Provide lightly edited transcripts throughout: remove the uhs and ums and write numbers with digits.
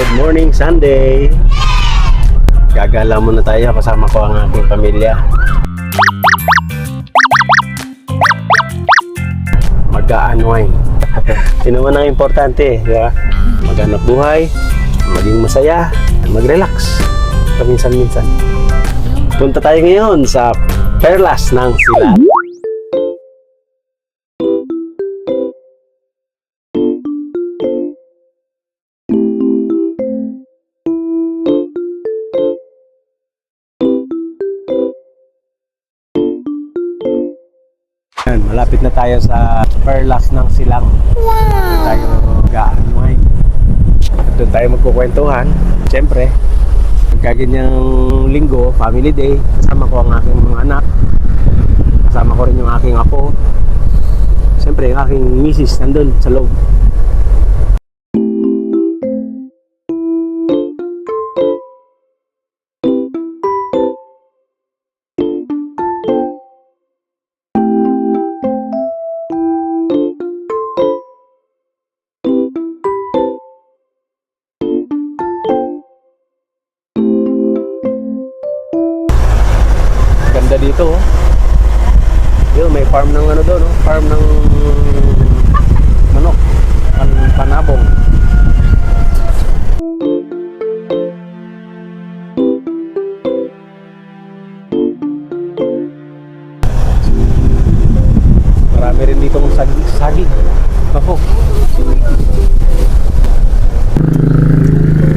Good morning, Sunday. Gagala muna tayo, kasama ko ang aking pamilya. Mag-a-unwind. Yun naman ang importante, di ba? Maghanap buhay, maging masaya, mag-relax paminsan-minsan. Punta tayo ngayon sa Perlas ng Silang. Malapit na tayo sa Perlas ng Silang. Tayo mag-a-unwind. Doon tayo magkukwentuhan. Siyempre, pagkaganyang linggo, family day, kasama ko ang aking mga anak. Kasama ko rin yung aking apo. Siyempre, yung aking misis nandun sa loob. Ganda dito, oh. Yun, may farm ng ano doon, oh. Farm ng manok, panabong. Marami rin ditong saging. Ako.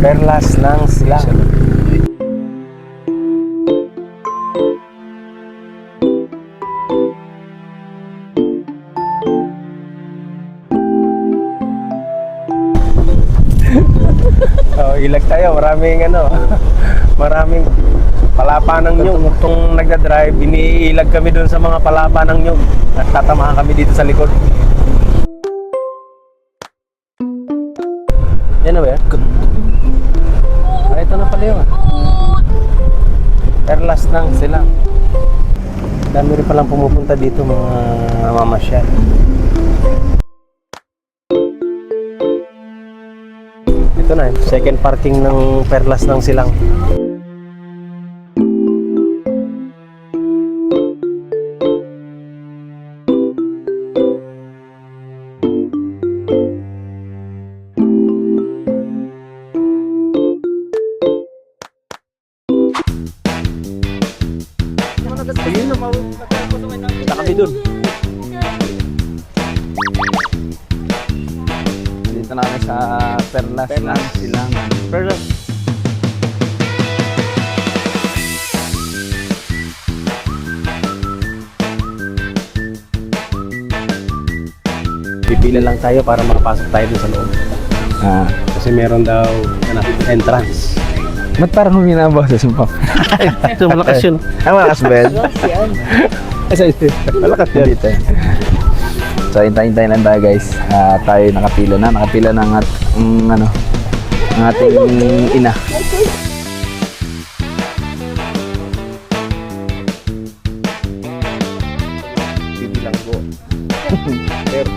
Perlas ng Silang. Oh, ilag tayo, maraming maraming palapa ng nyug. Kung nagda-drive, iniilag kami doon sa mga palapa ng nyug at tatamaan kami dito sa likod. Yan na ba yan? Ah, ito na pala yun. Perlas ng Silang. Dami rin palang pumupunta dito, mga mamasyal. Ito na, second parking ng Perlas ng Silang. Punta kami dun. Dito na kami sa Perlas ng Silang. Perlas. Pipila lang tayo para makapasok tayo dun sa loob. Kasi meron daw entrance. Ba't parang humina ang boses mo? Ito, malakas yun. Malakas ba yan? Malakas yun. Dito. So, hintayin lang tayo, guys. Tayo nakapila ng ang ating ina. Bibilang ko. Pero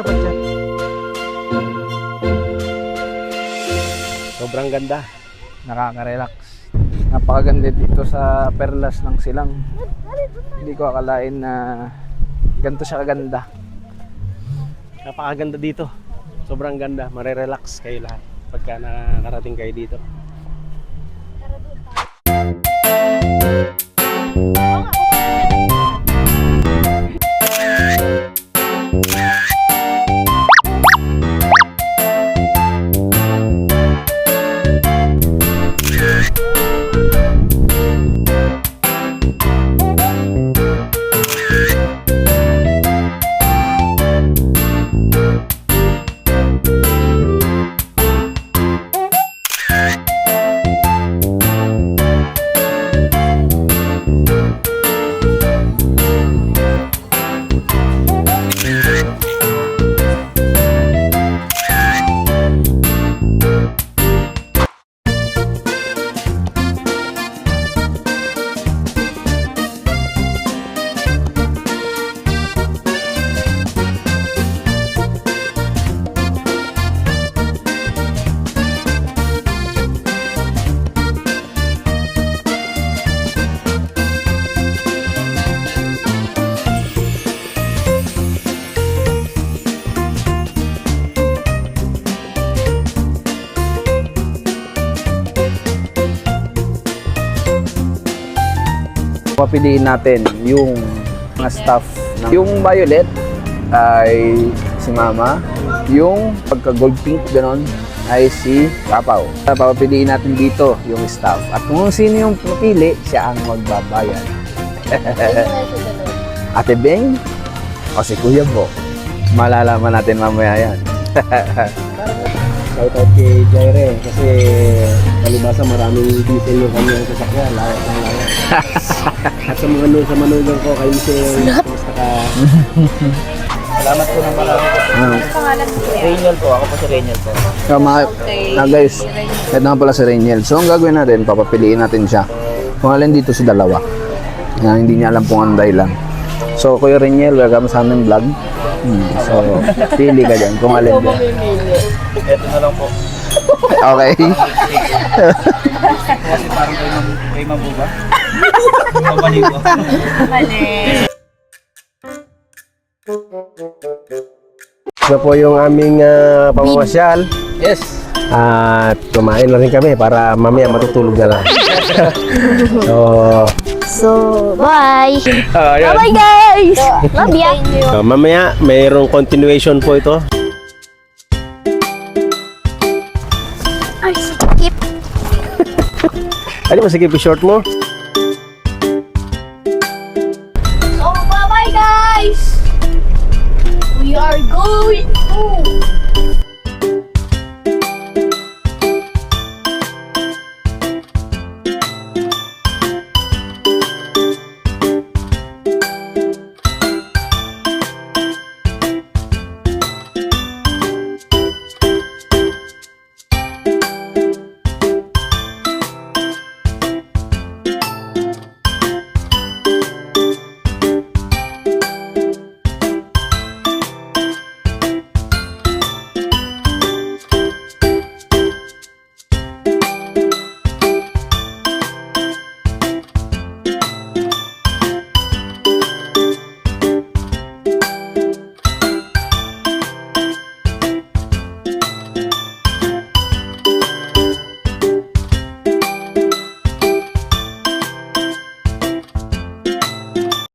dapat dyan. Sobrang ganda. Nakaka-relax. Napakaganda dito sa Perlas ng Silang. Hindi ko akalain na ganito siya kaganda. Napakaganda dito. Sobrang ganda. Mare-relax kayo lahat pagka nakarating kayo dito. papapiliin natin yung mga staff. Yung violet ay si Mama. Yung pagka-gold pink, ganon, ay si Papaw. Papapiliin natin dito yung staff. At kung sino yung napili, siya ang magbabayad. Ate Beng o si Kuya Bo. Malalaman natin mamaya yan. Shoutout kay Jaire kasi palibasa maraming diesel yung kanyang sasakyan. Lahat ng lahat. At sa mga sa manugang ko, kayo Michelle. Saka Salamat po ng marami po. Reynel po. Ako po si Reynel po. So, guys, ito nga pala si Rainiel. So, ang gagawin natin, papapiliin natin siya. Kung alin dito si dalawa. Na hindi niya alam kung anong dahilan. So, Kuya Rainiel, welcome sa aming vlog. So, pili ka dyan kung alin dyan. Ito na lang po. Okay. Kasi parang kay Mabuba. Pabalik ko. ito po yung aming pamamasyal. Yes. At kumain na rin kami para mamaya matutulog na lang. So, bye! Ayan. Bye guys! Love ya! Mamaya mayroong continuation po ito. Ay, skip! Ano ba sige, short mo?